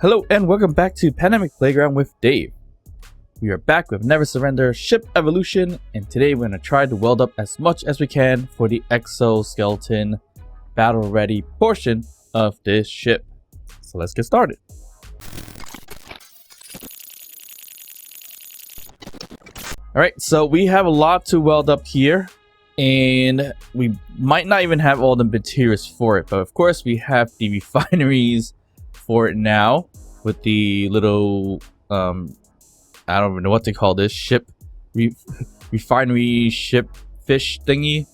Hello and welcome back to Pandemic Playground with Dave. We are back with Never Surrender Ship Evolution, and today we're going to try to weld up as much as we can for the exoskeleton battle ready portion of this ship. So let's get started. Alright, so we have a lot to weld up here, and we might not even have all the materials for it, but of course we have the refineries for it now with the little I don't even know what to call this ship refinery ship fish thingy.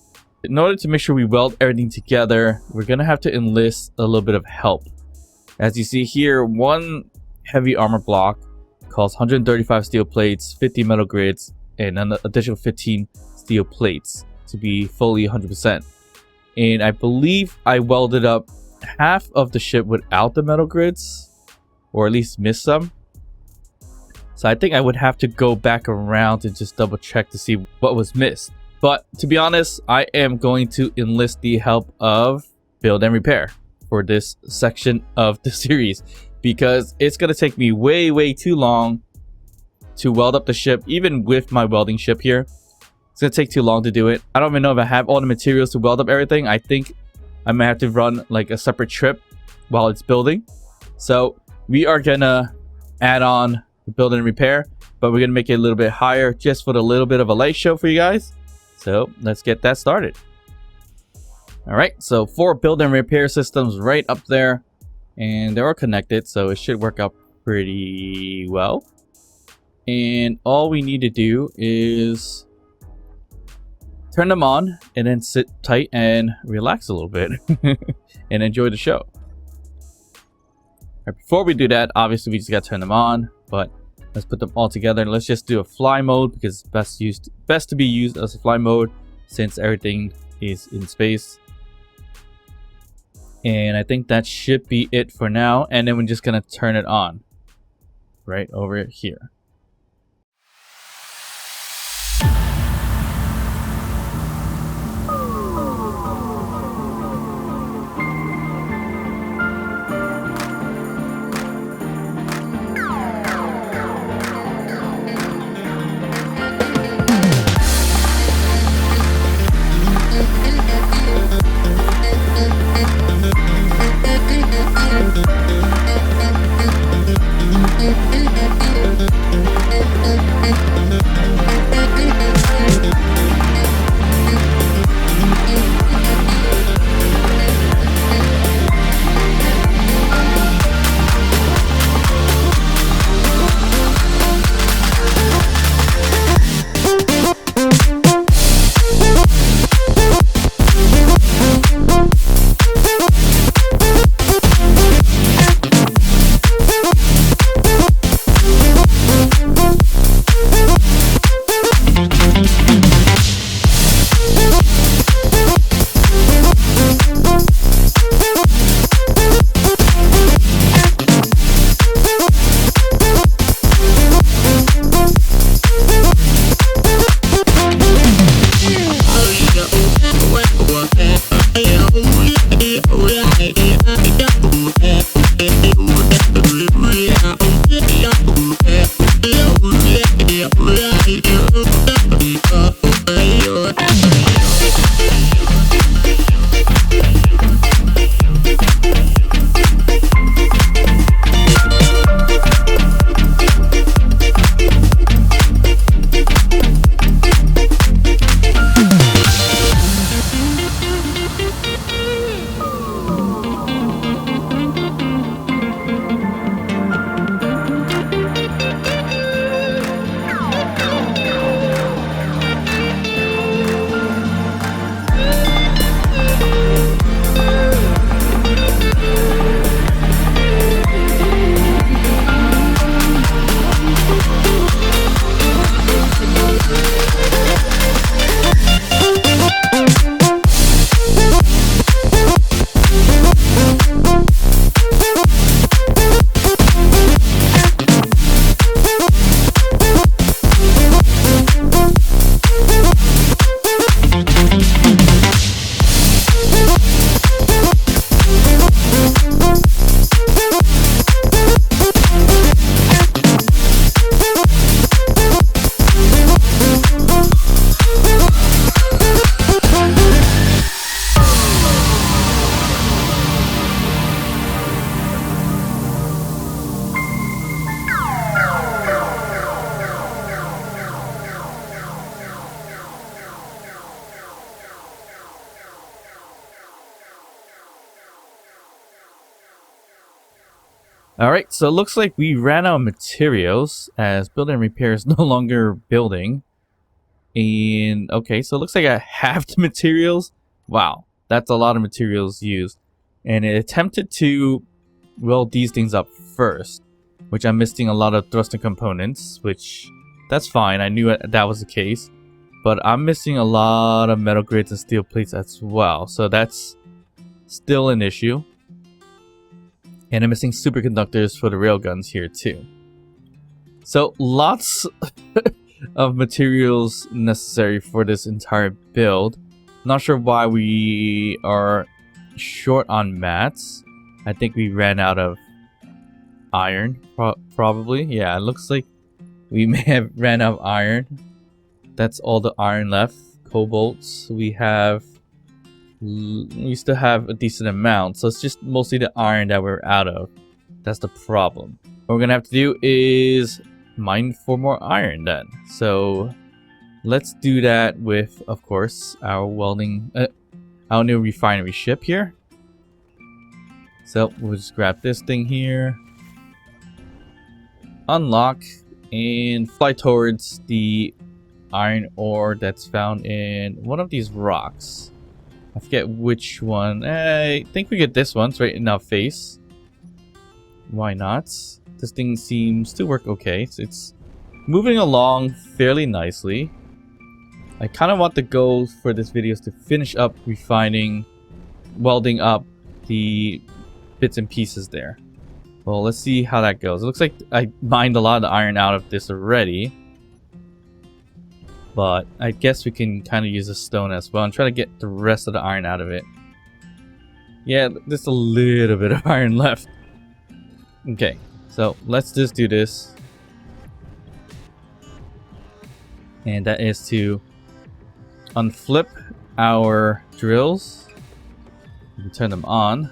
In order to make sure we weld everything together, we're gonna have to enlist a little bit of help. As you see here, one heavy armor block costs 135 steel plates, 50 metal grids, and an additional 15 steel plates to be fully 100%. And I believe I welded up half of the ship without the metal grids, or at least missed some. So I think I would have to go back around and just double check to see what was missed. But to be honest, I am going to enlist the help of build and repair for this section of the series, because it's going to take me way too long to weld up the ship. Even with my welding ship here, it's going to take too long to do it. I don't even know if I have all the materials to weld up everything. I think I might have to run like a separate trip while it's building. So we are gonna add on the build and repair, but we're gonna make it a little bit higher just for the little bit of a light show for you guys. So let's get that started. All right, so 4 build and repair systems right up there, and they're all connected, so it should work out pretty well. And all we need to do is turn them on and then sit tight and relax a little bit and enjoy the show. Right, before we do that, obviously we just got to turn them on, but let's put them all together and let's just do a fly mode, because it's best to be used as a fly mode since everything is in space. And I think that should be it for now, and then we're just gonna turn it on right over here. Alright, so it looks like we ran out of materials as building repair is no longer building. And okay, so it looks like I halved materials. Wow, that's a lot of materials used. And it attempted to weld these things up first, which I'm missing a lot of thruster components, which that's fine. I knew that was the case. But I'm missing a lot of metal grids and steel plates as well. So that's still an issue. And I'm missing superconductors for the railguns here too. So lots of materials necessary for this entire build. Not sure why we are short on mats. I think we ran out of iron, probably. Yeah, it looks like we may have ran out of iron. That's all the iron left. Cobalt, we still have a decent amount, so it's just mostly the iron that we're out of. That's the problem. What we're gonna have to do is mine for more iron then. So let's do that with, of course, our our new refinery ship here. So we'll just grab this thing here, unlock, and fly towards the iron ore that's found in one of these rocks. I forget which one. I think we get this one. It's right in our face. Why not? This thing seems to work okay. It's moving along fairly nicely. I kind of want the goal for this video is to finish up refining, welding up the bits and pieces there. Well, let's see how that goes. It looks like I mined a lot of the iron out of this already. But I guess we can kind of use a stone as well and try to get the rest of the iron out of it. Yeah, there's a little bit of iron left. Okay, so let's just do this. And that is to unflip our drills. We can turn them on.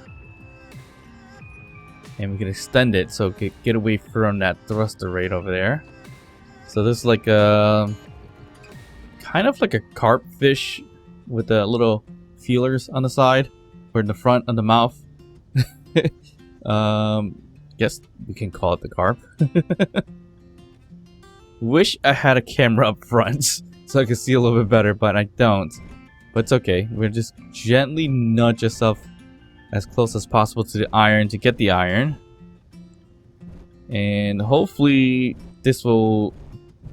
And we can extend it so we can get away from that thruster rate over there. So this is like a kind of like a carp fish with the little feelers on the side or in the front of the mouth. Guess we can call it the carp. Wish I had a camera up front so I could see a little bit better, but I don't. But it's okay. We'll just gently nudge ourselves as close as possible to the iron to get the iron. And hopefully this will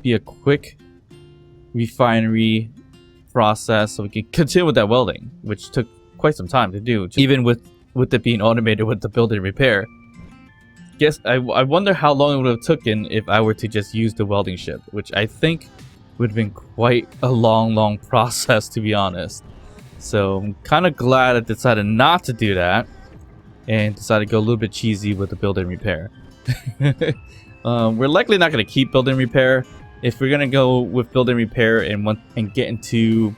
be a quick refinery process so we can continue with that welding, which took quite some time to do, even with it being automated with the build and repair. Guess I wonder how long it would have taken if I were to just use the welding ship, which I think would have been quite a long process, to be honest. So I'm kind of glad I decided not to do that and decided to go a little bit cheesy with the build and repair. We're likely not going to keep build and repair. If we're gonna go with build and repair and get into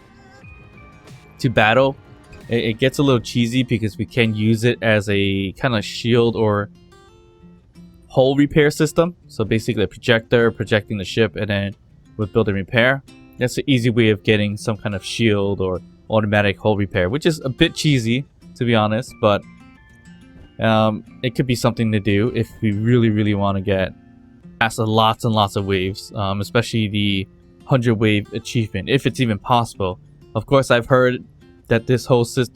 battle, it gets a little cheesy because we can use it as a kind of shield or hull repair system. So basically a projector projecting the ship, and then with build and repair, that's an easy way of getting some kind of shield or automatic hull repair, which is a bit cheesy to be honest, but it could be something to do if we really want to get past lots and lots of waves, especially the 100 wave achievement, if it's even possible. Of course, I've heard that the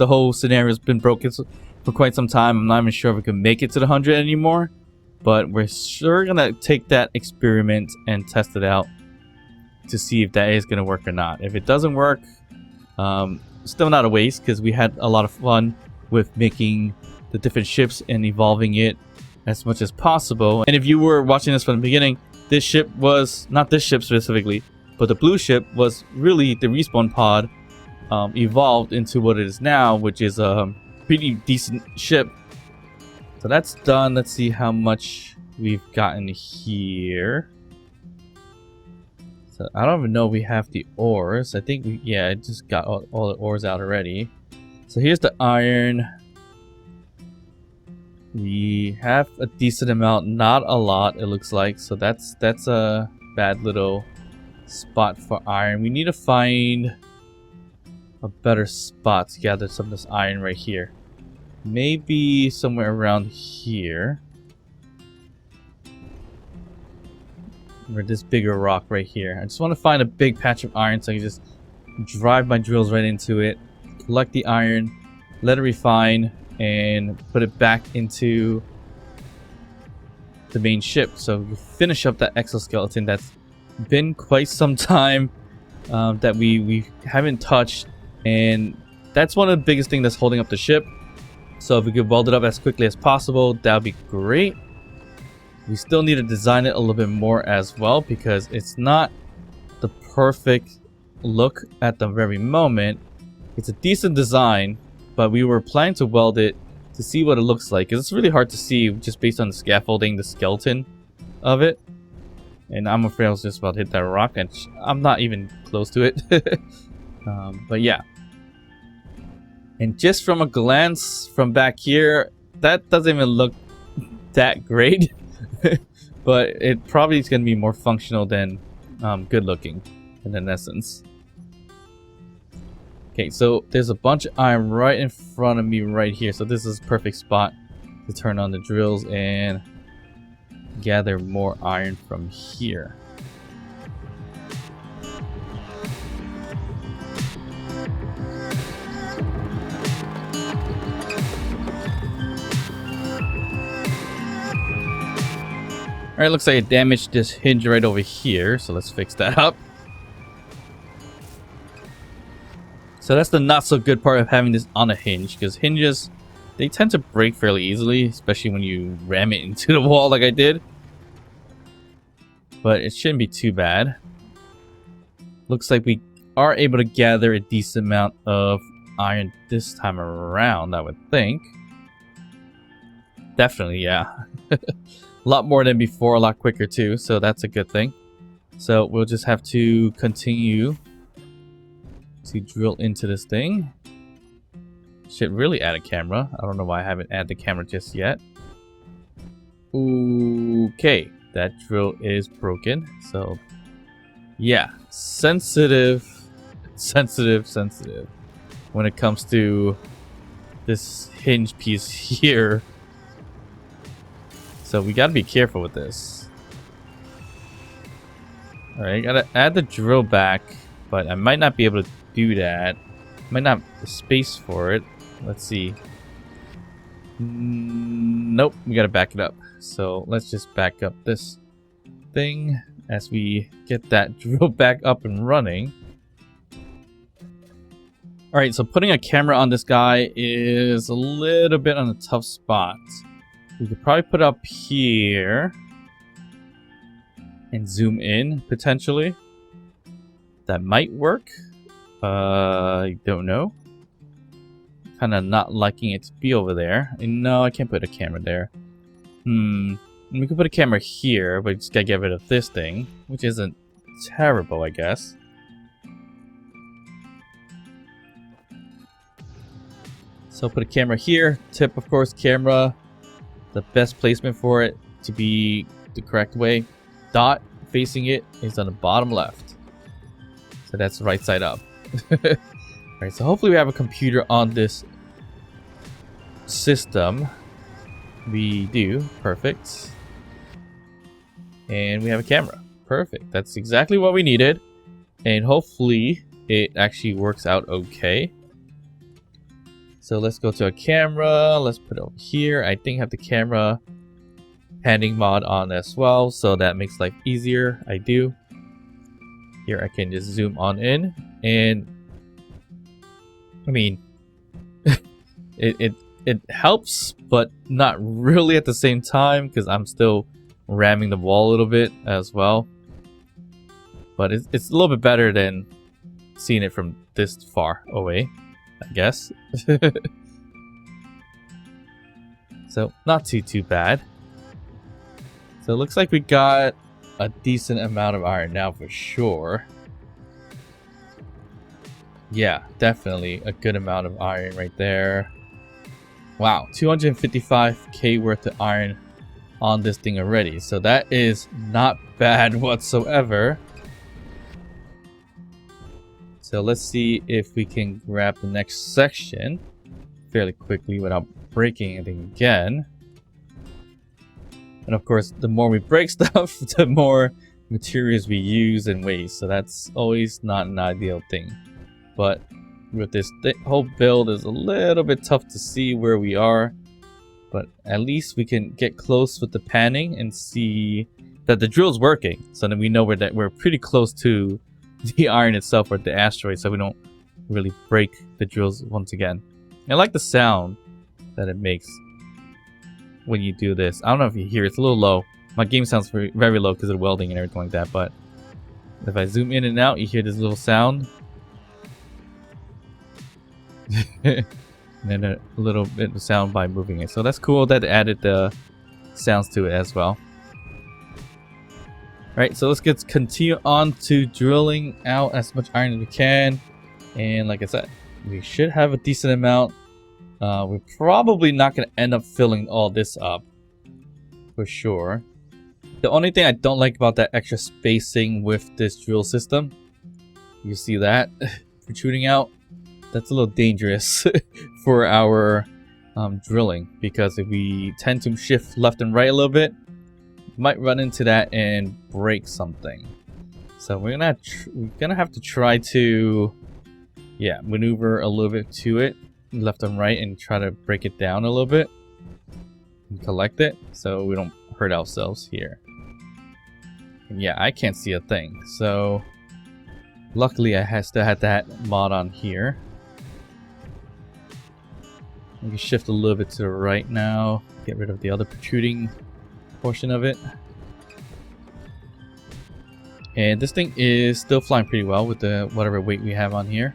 whole scenario has been broken for quite some time. I'm not even sure if we can make it to the 100 anymore, but we're sure gonna take that experiment and test it out to see if that is gonna work or not. If it doesn't work, still not a waste because we had a lot of fun with making the different ships and evolving it as much as possible. And if you were watching this from the beginning, this ship was not this ship specifically, but the blue ship was really the respawn pod evolved into what it is now, which is a pretty decent ship. So that's done. Let's see how much we've gotten here. So I don't even know if we have the ores. I think I just got all the ores out already. So here's the iron. We have a decent amount, not a lot it looks like, so that's a bad little spot for iron. We need to find a better spot to gather some of this iron right here. Maybe somewhere around here. or this bigger rock right here. I just want to find a big patch of iron so I can just drive my drills right into it, collect the iron, let it refine, and put it back into the main ship. So we finish up that exoskeleton that's been quite some time that we haven't touched, and that's one of the biggest things that's holding up the ship. So if we could weld it up as quickly as possible, that would be great. We still need to design it a little bit more as well, because it's not the perfect look at the very moment. It's a decent design, but we were planning to weld it to see what it looks like, because it's really hard to see just based on the scaffolding, the skeleton of it. And I'm afraid I was just about to hit that rock, and I'm not even close to it. But yeah. And just from a glance from back here, that doesn't even look that great. But it probably is going to be more functional than good looking in essence. Okay, so there's a bunch of iron right in front of me right here. So this is a perfect spot to turn on the drills and gather more iron from here. Alright, looks like I damaged this hinge right over here, so let's fix that up. So that's the not so good part of having this on a hinge, because hinges, they tend to break fairly easily, especially when you ram it into the wall like I did. But it shouldn't be too bad. Looks like we are able to gather a decent amount of iron this time around, I would think. Definitely, yeah. A lot more than before, a lot quicker too, so that's a good thing. So we'll just have to continue to drill into this thing. Should really add a camera. I don't know why I haven't added the camera just yet. Okay, that drill is broken. So yeah, sensitive when it comes to this hinge piece here. So we gotta be careful with this. Alright, gotta add the drill back, but I might not be able to do that. Might not have the space for it. Let's see. Nope, we gotta back it up. So let's just back up this thing as we get that drill back up and running. Alright, so putting a camera on this guy is a little bit on a tough spot. We could probably put it up here and zoom in potentially. That might work. I don't know. Kind of not liking it to be over there. And no, I can't put a camera there. We could put a camera here, but just gotta get rid of this thing, which isn't terrible, I guess. So put a camera here. Tip, of course, camera. The best placement for it to be the correct way. Dot facing it is on the bottom left. So that's right side up. Alright, so hopefully we have a computer on this system. We do. Perfect. And we have a camera. Perfect. That's exactly what we needed. And hopefully it actually works out okay. So let's go to a camera. Let's put it over here. I think I have the camera panning mod on as well, so that makes life easier. I do. Here I can just zoom on in, and I mean, it helps, but not really at the same time, because I'm still ramming the wall a little bit as well. But it's a little bit better than seeing it from this far away, I guess. So not too bad. So it looks like we got a decent amount of iron now for sure. Yeah, definitely a good amount of iron right there. Wow, 255k worth of iron on this thing already. So that is not bad whatsoever. So let's see if we can grab the next section fairly quickly without breaking anything again. And of course, the more we break stuff, the more materials we use and waste, so that's always not an ideal thing. But with this whole build, is a little bit tough to see where we are, but at least we can get close with the panning and see that the drill's working, so then we know we're pretty close to the iron itself or the asteroid, so we don't really break the drills once again. I like the sound that it makes when you do this. I don't know if you hear, it's a little low. My game sounds very, very low because of the welding and everything like that, but if I zoom in and out, you hear this little sound. And then a little bit of sound by moving it. So that's cool that it added the sounds to it as well. Alright, so let's continue on to drilling out as much iron as we can. And like I said, we should have a decent amount. We're probably not going to end up filling all this up, for sure. The only thing I don't like about that extra spacing with this drill system, you see that protruding out? That's a little dangerous for our drilling, because if we tend to shift left and right a little bit, we might run into that and break something. So we're gonna have to try to, yeah, maneuver a little bit to it, left and right, and try to break it down a little bit and collect it so we don't hurt ourselves here. And yeah, I can't see a thing, so luckily I still had that mod on here. We can shift a little bit to the right now, get rid of the other protruding portion of it. And this thing is still flying pretty well with the whatever weight we have on here.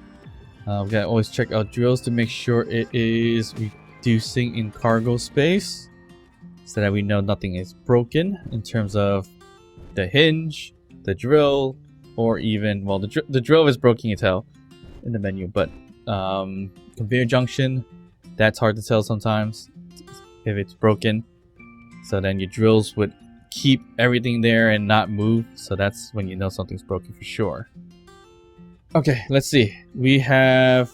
We gotta always check out drills to make sure it is reducing in cargo space, so that we know nothing is broken in terms of the hinge, the drill, or even, well, the drill is broken, you tell in the menu, but conveyor junction, that's hard to tell sometimes if it's broken. So then your drills would keep everything there and not move, so that's when you know something's broken for sure. Okay, let's see. We have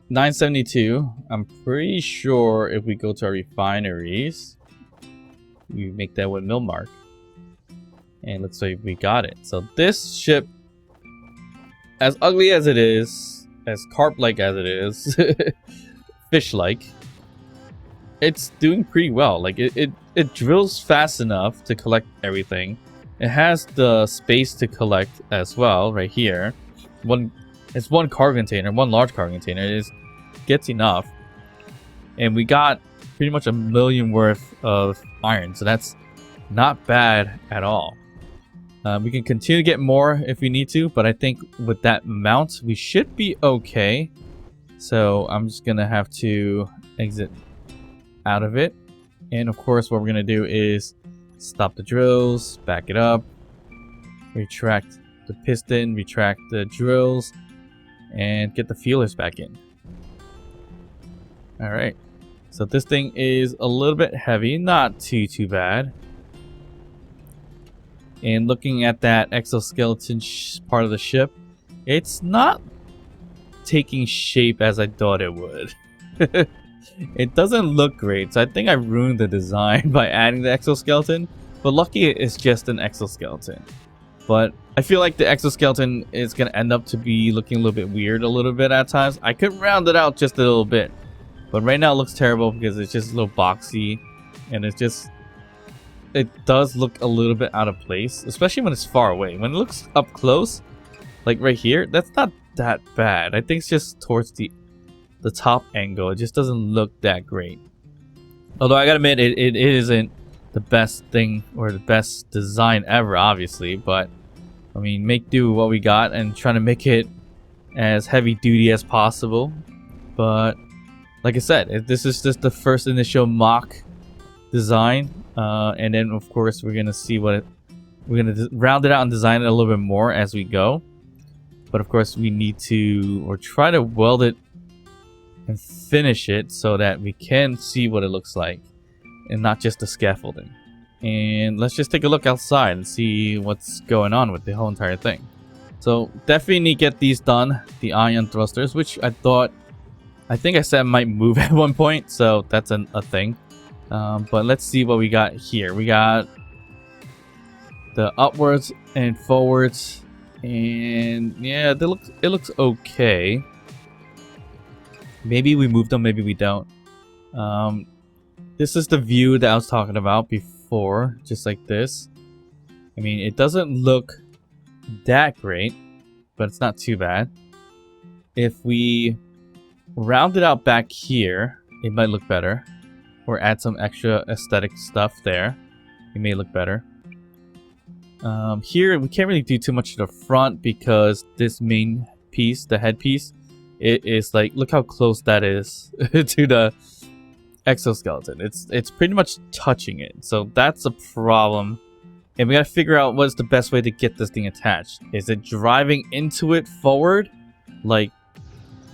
972. I'm pretty sure if we go to our refineries, we make that windmill mark. And let's say we got it. So this ship, as ugly as it is, as carp-like as it is, fish-like, it's doing pretty well. Like it drills fast enough to collect everything. It has the space to collect as well right here. It's one cargo container, one large cargo container. It gets enough. And we got pretty much 1 million worth of iron, so that's not bad at all. We can continue to get more if we need to, but I think with that amount we should be okay. So I'm just gonna have to exit out of it, and of course what we're gonna do is stop the drills, back it up, retract the piston, retract the drills, and get the feelers back in. All right, so this thing is a little bit heavy, not too bad. And looking at that exoskeleton part of the ship, it's not taking shape as I thought it would. It doesn't look great, so I think I ruined the design by adding the exoskeleton, but lucky it's just an exoskeleton. But I feel like the exoskeleton is going to end up to be looking a little bit weird a little bit at times. I could round it out just a little bit, but right now it looks terrible because it's just a little boxy, and it does look a little bit out of place, especially when it's far away. When it looks up close, like right here, that's not that bad. I think it's just towards the top angle. It just doesn't look that great. Although I gotta admit, it isn't the best thing or the best design ever, obviously. But I mean, make do with what we got and trying to make it as heavy duty as possible. But like I said, this is just the first initial mock design, and then of course we're gonna see we're gonna round it out and design it a little bit more as we go. But of course we need to, or try to weld it and finish it so that we can see what it looks like and not just the scaffolding. And let's just take a look outside and see what's going on with the whole entire thing. So definitely need to get these done, the ion thrusters, which I think I said might move at one point, so that's a thing. But let's see what we got here. We got the upwards and forwards, and yeah, it looks okay. Maybe we move them, maybe we don't. This is the view that I was talking about before, just like this. I mean, it doesn't look that great, but it's not too bad. If we round it out back here, it might look better. Or add some extra aesthetic stuff there. It may look better. Here, we can't really do too much to the front because this main piece, the headpiece, it is like, look how close that is to the exoskeleton. It's pretty much touching it. So that's a problem. And we gotta figure out what's the best way to get this thing attached. Is it driving into it forward? Like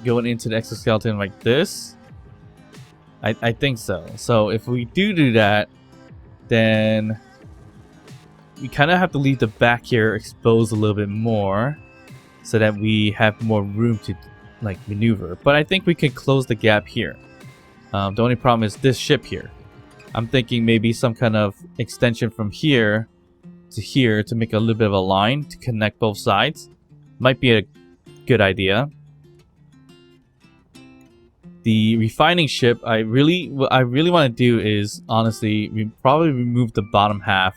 going into the exoskeleton like this? I think so. So if we do that, then we kind of have to leave the back here exposed a little bit more so that we have more room to like maneuver. But I think we can close the gap here. The only problem is this ship here. I'm thinking maybe some kind of extension from here to make a little bit of a line to connect both sides. Might be a good idea. The refining ship, what I really want to do is, honestly, we probably remove the bottom half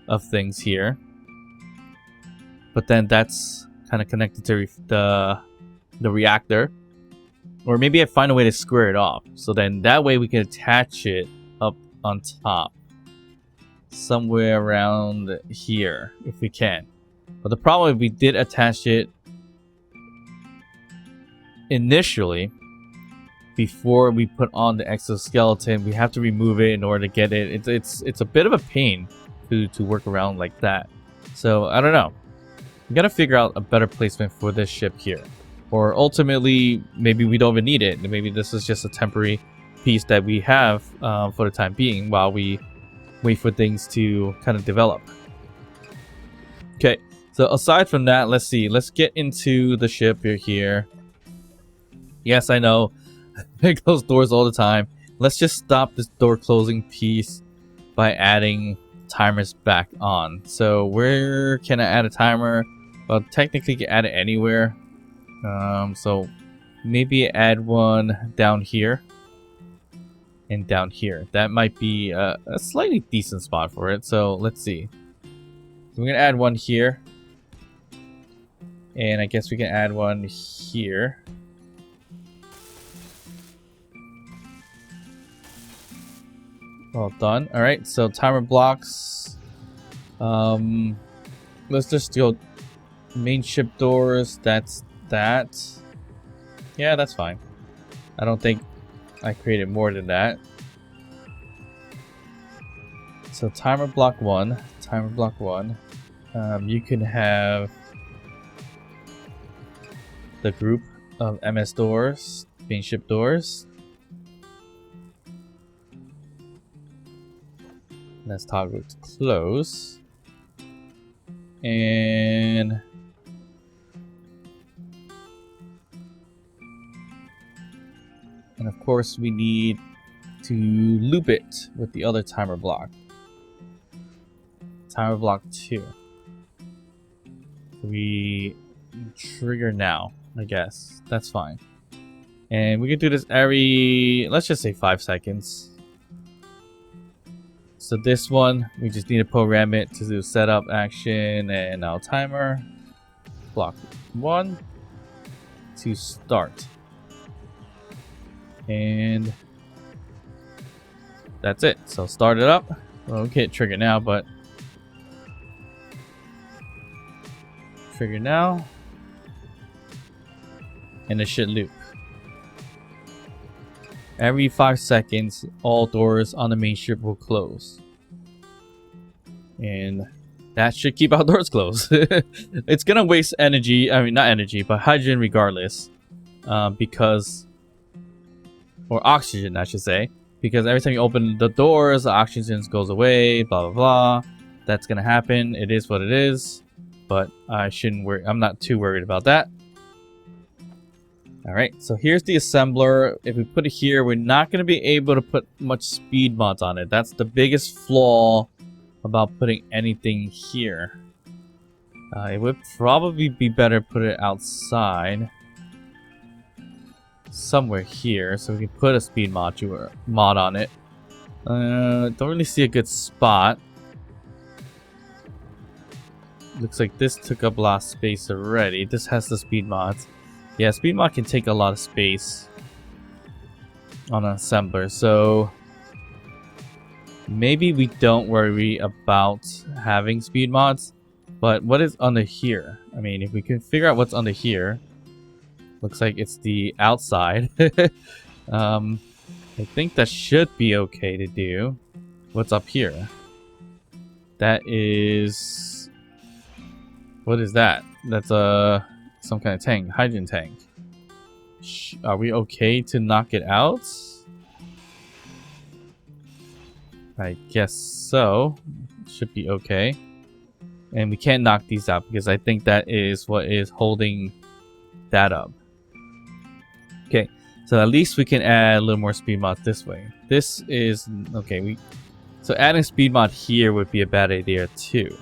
of things here. But then that's kind of connected to the reactor. Or maybe I find a way to square it off. So then that way we can attach it up on top. Somewhere around here, if we can. But the problem is we did attach it initially. Before we put on the exoskeleton, we have to remove it in order to get it. It's a bit of a pain to work around like that. So I don't know. We gotta figure out a better placement for this ship here. Or ultimately, maybe we don't even need it. Maybe this is just a temporary piece that we have for the time being while we wait for things to kind of develop. Okay, so aside from that, let's see. Let's get into the ship here. Yes, I know. I close doors all the time. Let's just stop this door closing piece by adding timers back on. So where can I add a timer? Well, technically you can add it anywhere. So maybe add one down here and down here. That might be a slightly decent spot for it. So let's see. So we're gonna add one here, and I guess we can add one here. Well done. All right, so timer blocks. Let's just go main ship doors. That's that. Yeah, that's fine. I don't think I created more than that. So timer block 1. Timer block 1. You can have the group of MS doors, main ship doors. Let's toggle to close. And of course we need to loop it with the other timer block. Timer block 2. We trigger now, I guess. That's fine. And we can do this every, let's just say 5 seconds. So this one, we just need to program it to do setup action, and now timer block 1 to start. And that's it. So start it up. Well, we can't trigger now, but trigger now, and it should loop. Every 5 seconds, all doors on the main ship will close. And that should keep our doors closed. It's gonna waste energy, I mean not energy, but hydrogen regardless. Because, or oxygen I should say. Because every time you open the doors, the oxygen goes away, blah blah blah. That's gonna happen, it is what it is. But I shouldn't worry, I'm not too worried about that. Alright, so here's the assembler. If we put it here, we're not going to be able to put much speed mods on it. That's the biggest flaw about putting anything here. It would probably be better put it outside. Somewhere here, so we can put a speed mod on it. Don't really see a good spot. Looks like this took up a lot of space already. This has the speed mods. Yeah, speed mod can take a lot of space on an assembler, so maybe we don't worry about having speed mods. But what is under here? I mean, if we can figure out what's under here, looks like it's the outside. I think that should be okay to do. What's up here? That is... What is that? That's some kind of tank. Hydrogen tank. Are we okay to knock it out? I guess so. Should be okay. And we can't knock these out because I think that is what is holding that up. Okay, so at least we can add a little more speed mod this way. This is okay. So adding speed mod here would be a bad idea too.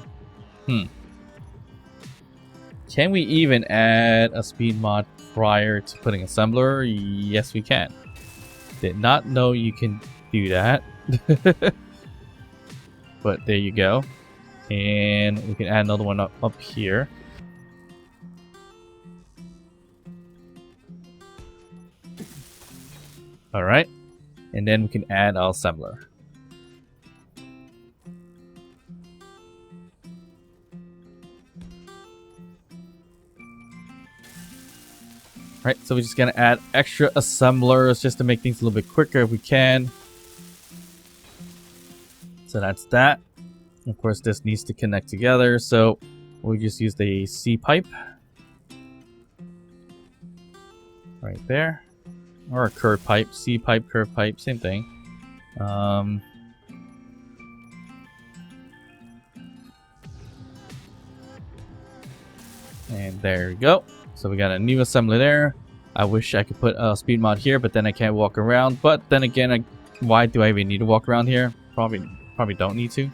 Can we even add a speed mod prior to putting assembler? Yes, we can. Did not know you can do that. But there you go. And we can add another one up here. Alright. And then we can add our assembler. Alright, so we're just gonna add extra assemblers just to make things a little bit quicker if we can. So that's that. Of course, this needs to connect together, so we'll just use the C pipe. Right there. Or a curved pipe. C pipe, curved pipe, same thing. And there we go. So we got a new assembly there. I wish I could put a speed mod here, but then I can't walk around. But then again, why do I even need to walk around here? Probably don't need to.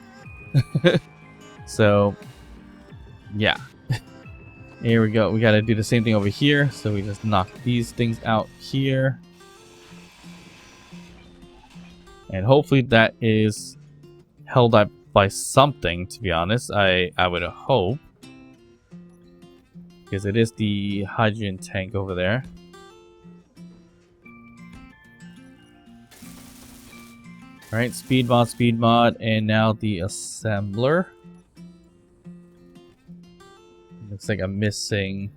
So yeah. Here we go. We got to do the same thing over here. So we just knock these things out here. And hopefully that is held up by something, to be honest. I would hope. Because it is the hydrogen tank over there. Alright, speed mod, and now the assembler. Looks like I'm missing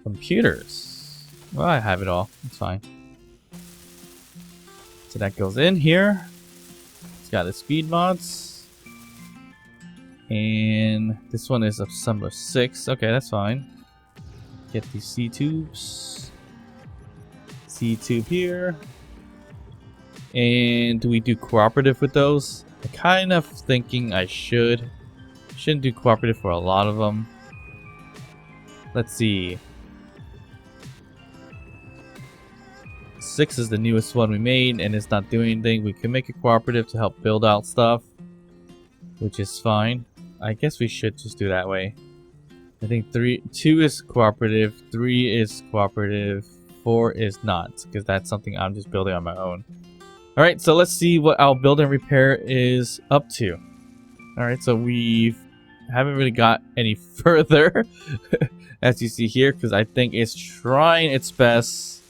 computers. Well, I have it all. It's fine. So that goes in here. It's got the speed mods. And this one is assembler 6. Okay, that's fine. Get these C tubes. C tube here. And do we do cooperative with those? I'm kind of thinking I should. Shouldn't do cooperative for a lot of them. Let's see. 6 is the newest one we made, and it's not doing anything. We can make it cooperative to help build out stuff, which is fine. I guess we should just do that way. I think 2 is cooperative, 3 is cooperative, 4 is not, because that's something I'm just building on my own. Alright, so let's see what our build and repair is up to. Alright, so we haven't really got any further, as you see here, because I think it's trying its best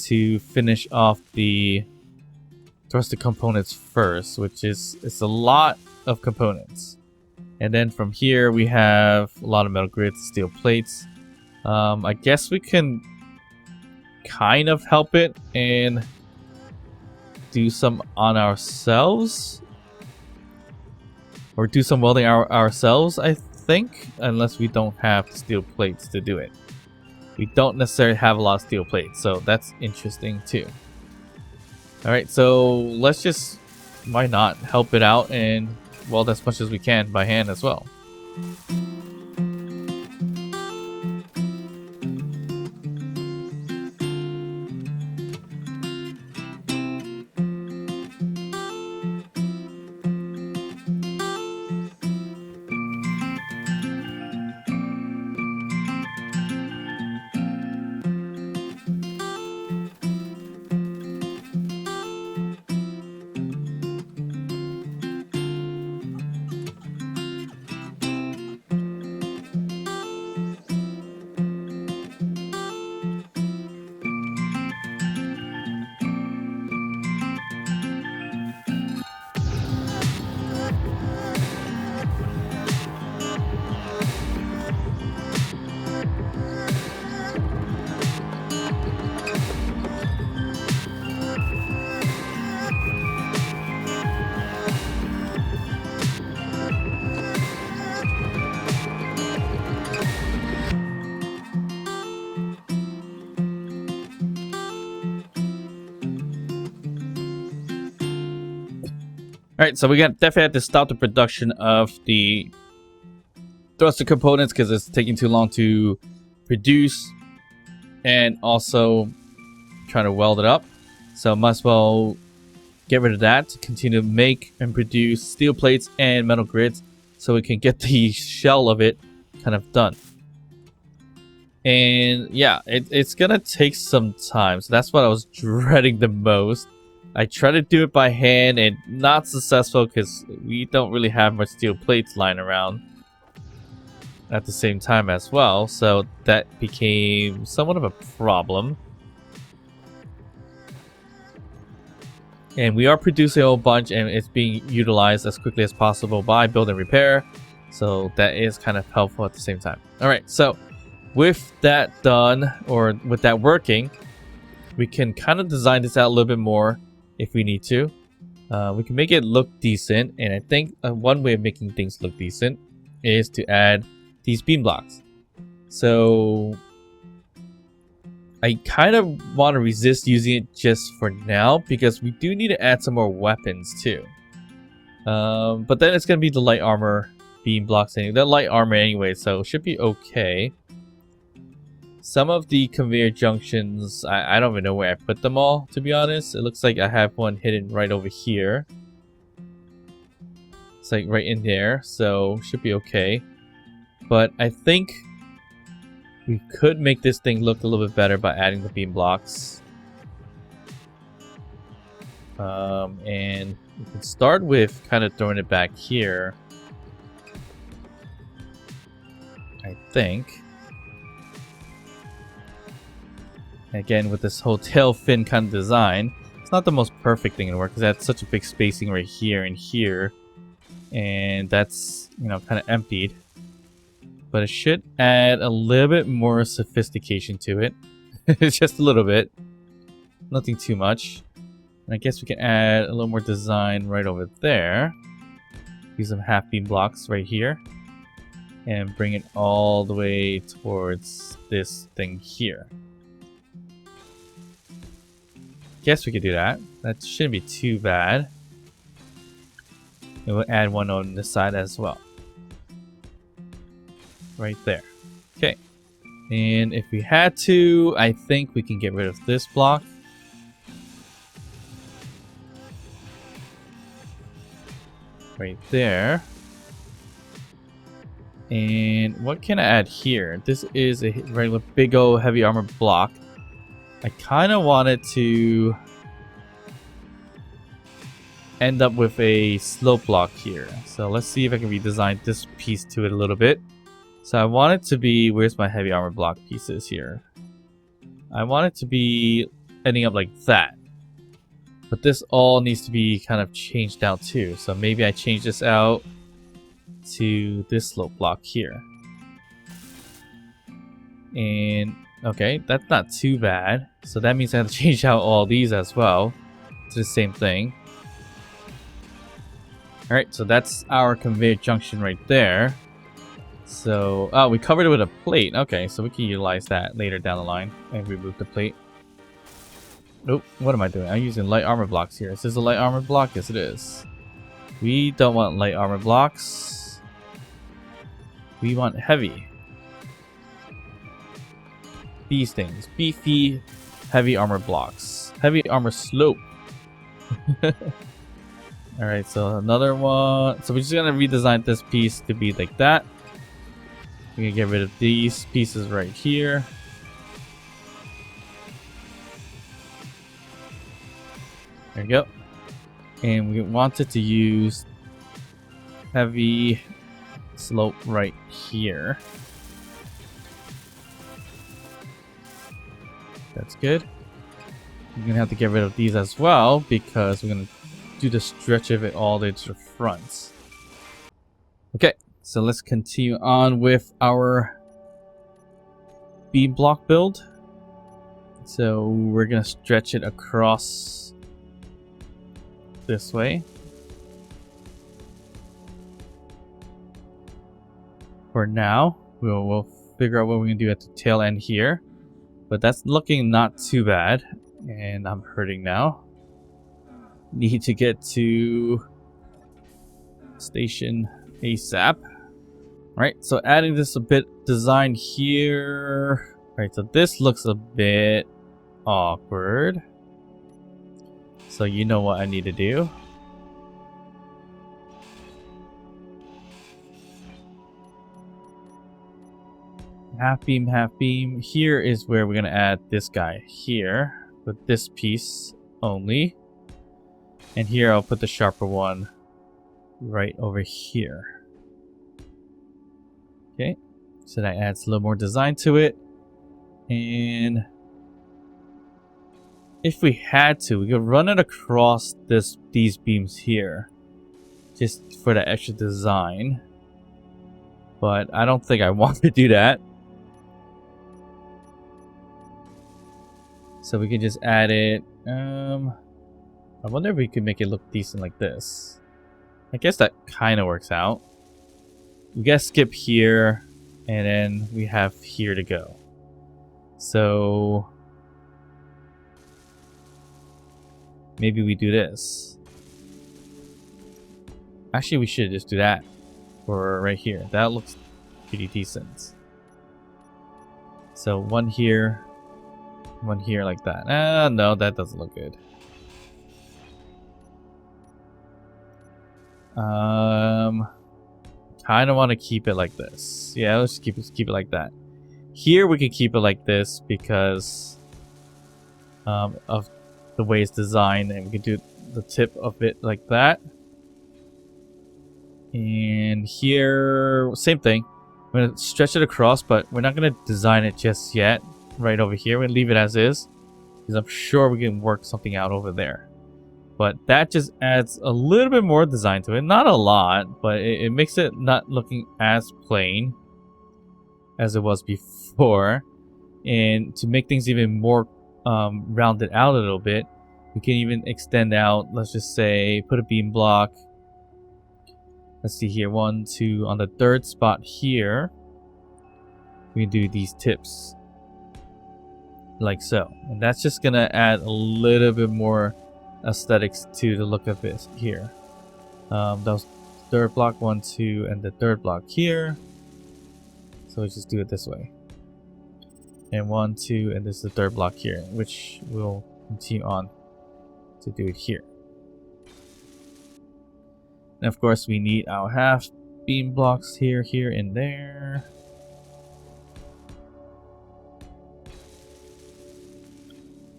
to finish off the thruster components first, which is it's a lot of components. And then from here we have a lot of metal grids, steel plates. I guess we can kind of help it and do some on ourselves, or do some welding ourselves, I think, unless we don't have steel plates to do it. We don't necessarily have a lot of steel plates, so that's interesting too. Alright, so let's just, why not, help it out and weld as much as we can by hand as well. Alright, so we definitely have to stop the production of the thruster components because it's taking too long to produce, and also trying to weld it up. So might as well get rid of that to continue to make and produce steel plates and metal grids so we can get the shell of it kind of done. And yeah, it's gonna take some time, so that's what I was dreading the most. I tried to do it by hand and not successful because we don't really have much steel plates lying around at the same time as well, so that became somewhat of a problem. And we are producing a whole bunch, and it's being utilized as quickly as possible by build and repair, so that is kind of helpful at the same time. All right, so with that done, or with that working, we can kind of design this out a little bit more if we need to. We can make it look decent, and I think one way of making things look decent is to add these beam blocks. So I kind of want to resist using it just for now because we do need to add some more weapons too. But then it's going to be the light armor beam blocks anyway. They're light armor anyway, so it should be okay. Some of the conveyor junctions, I don't even know where I put them all, to be honest. It looks like I have one hidden right over here. It's like right in there, so should be okay. But I think we could make this thing look a little bit better by adding the beam blocks. And we can start with kind of throwing it back here, I think. Again, with this whole tail fin kind of design, it's not the most perfect thing in the world because that's such a big spacing right here and here, and that's, you know, kind of emptied. But it should add a little bit more sophistication to it. Just a little bit. Nothing too much. And I guess we can add a little more design right over there. Use some half beam blocks right here. And bring it all the way towards this thing here. Guess we could do that. That shouldn't be too bad. And we'll add one on this side as well. Right there. Okay. And if we had to, I think we can get rid of this block. Right there. And what can I add here? This is a regular big old heavy armor block. I kind of wanted to end up with a slope block here. So let's see if I can redesign this piece to it a little bit. So I want it to be, where's my heavy armor block pieces here? I want it to be ending up like that. But this all needs to be kind of changed out too. So maybe I change this out to this slope block here. And okay, that's not too bad. So that means I have to change out all these as well to the same thing. Alright, so that's our conveyor junction right there. So, oh, we covered it with a plate. Okay, so we can utilize that later down the line and remove the plate. Oh, what am I doing? I'm using light armor blocks here. Is this a light armor block? Yes, it is. We don't want light armor blocks. We want heavy. These things. Beefy, heavy armor blocks. Heavy armor slope. Alright, so another one. So we're just going to redesign this piece to be like that. We can get rid of these pieces right here. There we go. And we wanted to use heavy slope right here. That's good. We're gonna have to get rid of these as well because we're gonna do the stretch of it all the way to the front. Okay, so let's continue on with our beam block build. So we're gonna stretch it across this way. For now, we'll figure out what we're gonna do at the tail end here. But that's looking not too bad. And I'm hurting now. Need to get to station ASAP. Alright, so adding this a bit design here. Alright, so this looks a bit awkward. So you know what I need to do. Half beam, half beam. Here is where we're gonna add this guy here with this piece only. And here I'll put the sharper one right over here. Okay, so that adds a little more design to it. And if we had to, we could run it across these beams here just for the extra design. But I don't think I want to do that. So we can just add it. I wonder if we could make it look decent like this. I guess that kind of works out. We gotta skip here, and then we have here to go. So maybe we do this. Actually, we should just do that for right here. That looks pretty decent. So one here like that. No, that doesn't look good. Kind of want to keep it like this. Yeah, let's keep it like that. Here we can keep it like this because of the way it's designed, and we can do the tip of it like that. And here, same thing. I'm gonna stretch it across, but we're not gonna design it just yet. Right over here, we're gonna leave it as is because I'm sure we can work something out over there. But that just adds a little bit more design to it. Not a lot, but it makes it not looking as plain as it was before. And to make things even more rounded out a little bit, we can even extend out, let's just say, put a beam block. Let's see here, 1, 2, on the third spot here, we can do these tips. Like so. And that's just gonna add a little bit more aesthetics to the look of it here. That was third block, 1, 2, and the third block here. So we just do it this way. And 1, 2, and this is the third block here, which we'll continue on to do it here. And of course we need our half beam blocks here, and there.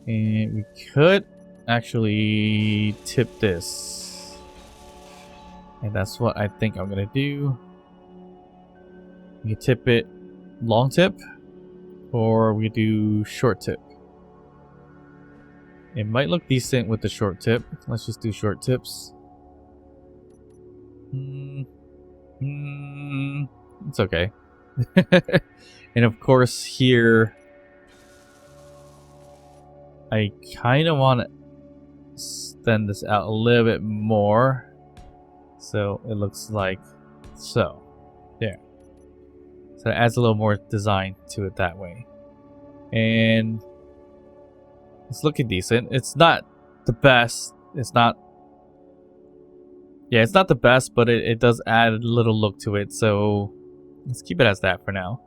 And we could actually tip this. And that's what I think I'm gonna do. We can tip it long tip, or we do short tip. It might look decent with the short tip. Let's just do short tips. It's okay. And of course here, I kind of want to extend this out a little bit more, so it looks like so. There. So it adds a little more design to it that way. And it's looking decent. It's not the best. It's not... Yeah, it's not the best, but it does add a little look to it. So let's keep it as that for now.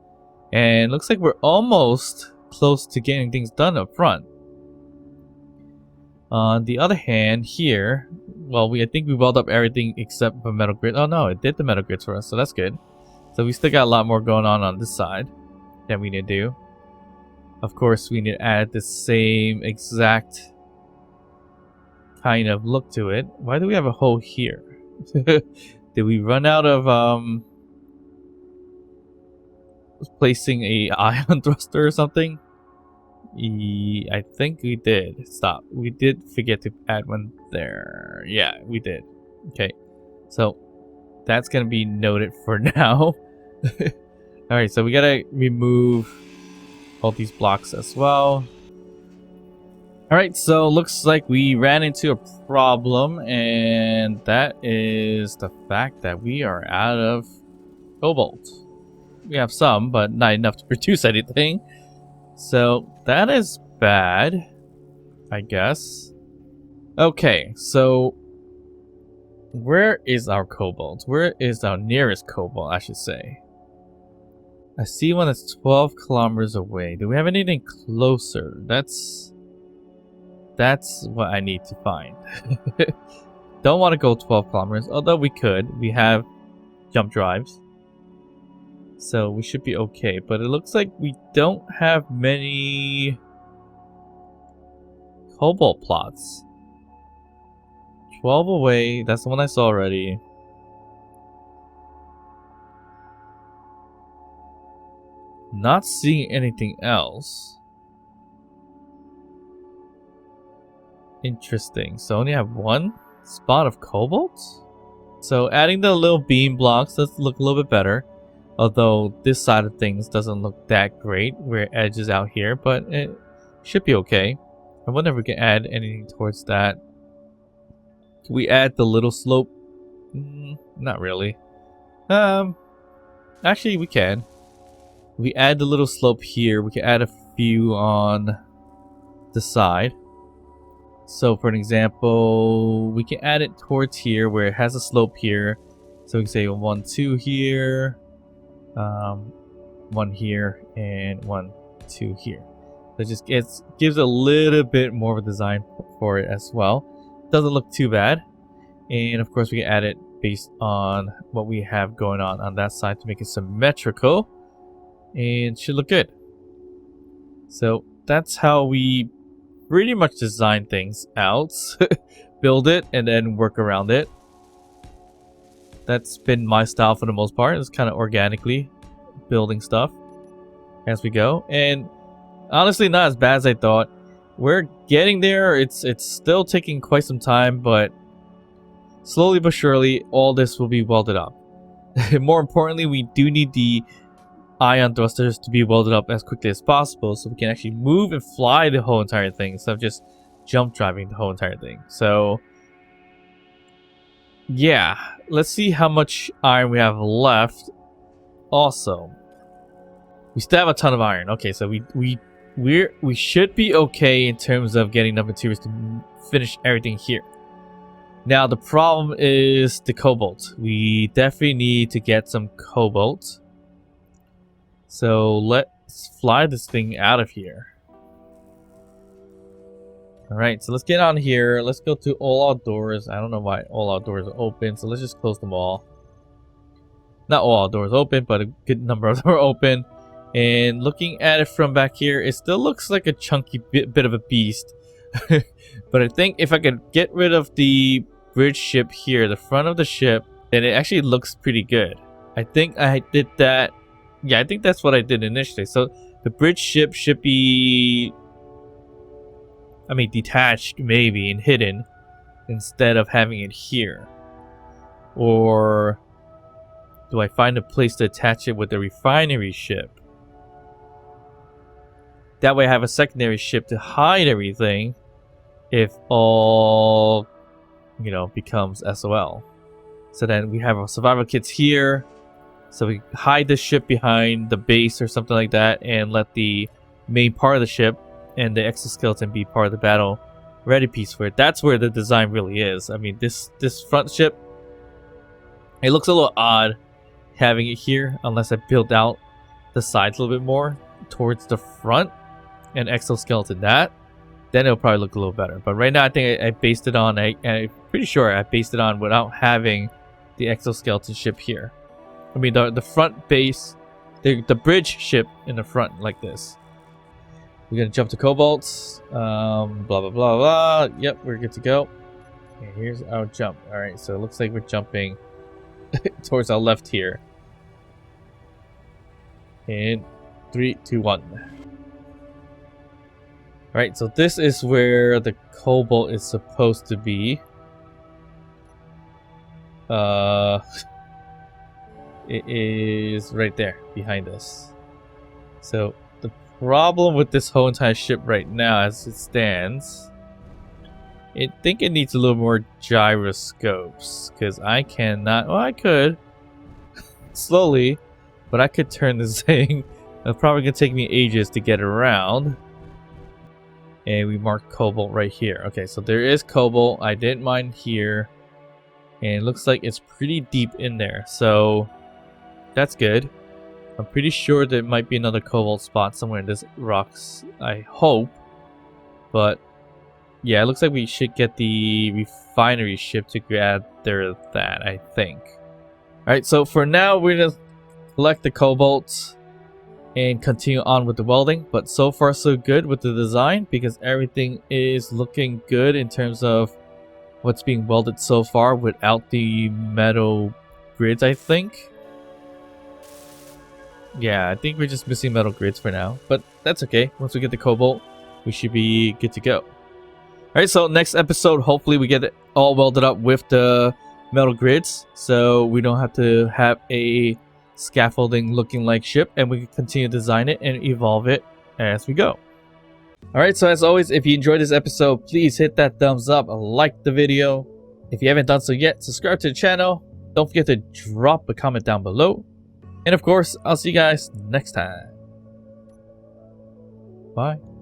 And it looks like we're almost close to getting things done up front. On the other hand, here, well, I think we welded up everything except for metal grid. Oh no, it did the metal grids for us, so that's good. So we still got a lot more going on this side that we need to do. Of course, we need to add the same exact kind of look to it. Why do we have a hole here? Did we run out of placing a ion thruster or something? I think we did. Stop. We did forget to add one there. Yeah, we did. Okay. So that's going to be noted for now. Alright, so we got to remove all these blocks as well. Alright, so looks like we ran into a problem, and that is the fact that we are out of cobalt. We have some, but not enough to produce anything. So that is bad, I guess. Okay, so Where is our Cobalt? Where is our nearest Cobalt, I should say? I see one that's 12 kilometers away. Do we have anything closer? That's what I need to find. Don't want to go 12 kilometers, although we could. We have jump drives. So we should be okay. But it looks like we don't have many Cobalt plots. 12 away. That's the one I saw already. Not seeing anything else. Interesting. So only have one spot of Cobalt? So adding the little beam blocks does look a little bit better. Although this side of things doesn't look that great where it edges out here, but it should be okay. I wonder if we can add anything towards that. Can we add the little slope? Not really. Actually we can. If we add the little slope here, we can add a few on the side. So for an example, we can add it towards here where it has a slope here. So we can say 1, 2 here. 1 here and 1, 2 here. So it just gives a little bit more of a design for it as well. Doesn't look too bad. And of course we can add it based on what we have going on that side to make it symmetrical. And it should look good. So that's how we pretty much design things out. Build it and then work around it. That's been my style for the most part. It's kind of organically building stuff as we go. And honestly, not as bad as I thought. We're getting there. It's still taking quite some time, but slowly but surely, all this will be welded up. More importantly, we do need the ion thrusters to be welded up as quickly as possible so we can actually move and fly the whole entire thing instead of just jump driving the whole entire thing. So yeah, let's see how much iron we have left. Also, we still have a ton of iron. Okay, so we should be okay in terms of getting the materials to finish everything here. Now the problem is the Cobalt. We definitely need to get some Cobalt. So let's fly this thing out of here. Alright, so let's get on here. Let's go to all outdoors. I don't know why all outdoors are open, so let's just close them all. Not all outdoors open, but a good number of them are open. And looking at it from back here, it still looks like a chunky bit of a beast. But I think if I could get rid of the bridge ship here, the front of the ship, then it actually looks pretty good. I think I did that. Yeah, I think that's what I did initially. So the bridge ship should be, detached maybe and hidden instead of having it here. Or do I find a place to attach it with the refinery ship? That way I have a secondary ship to hide everything if all, becomes SOL. So then we have our survival kits here. So we hide the ship behind the base or something like that and let the main part of the ship and the exoskeleton be part of the battle ready piece for it. That's where the design really is. I mean, this front ship, it looks a little odd having it here unless I build out the sides a little bit more towards the front and exoskeleton that. Then it'll probably look a little better. But right now I think I based it on, I'm pretty sure I based it on without having the exoskeleton ship here. I mean, the front base, the bridge ship in the front like this. We're going to jump to Cobalt. Blah, blah, blah, blah. Yep, we're good to go. Okay, here's our jump. All right, so it looks like we're jumping towards our left here. In 3, 2, 1. All right, so this is where the Cobalt is supposed to be. It is right there behind us. So the problem with this whole entire ship right now as it stands, I think it needs a little more gyroscopes because I cannot, well I could slowly, but I could turn this thing. It's probably gonna take me ages to get around. And we marked Cobalt right here. Okay, so there is Cobalt. I didn't mind here. And it looks like it's pretty deep in there. So that's good. I'm pretty sure there might be another cobalt spot somewhere in this rocks. I hope. But yeah, it looks like we should get the refinery ship to gather that, I think. Alright, so for now, we're going to collect the cobalt and continue on with the welding. But so far, so good with the design because everything is looking good in terms of what's being welded so far without the metal grids, I think. Yeah, I think we're just missing metal grids for now. But that's okay. Once we get the cobalt, we should be good to go. Alright, so next episode, hopefully we get it all welded up with the metal grids. So we don't have to have a scaffolding looking like ship. And we can continue to design it and evolve it as we go. Alright, so as always, if you enjoyed this episode, please hit that thumbs up, like the video. If you haven't done so yet, subscribe to the channel. Don't forget to drop a comment down below. And of course, I'll see you guys next time. Bye.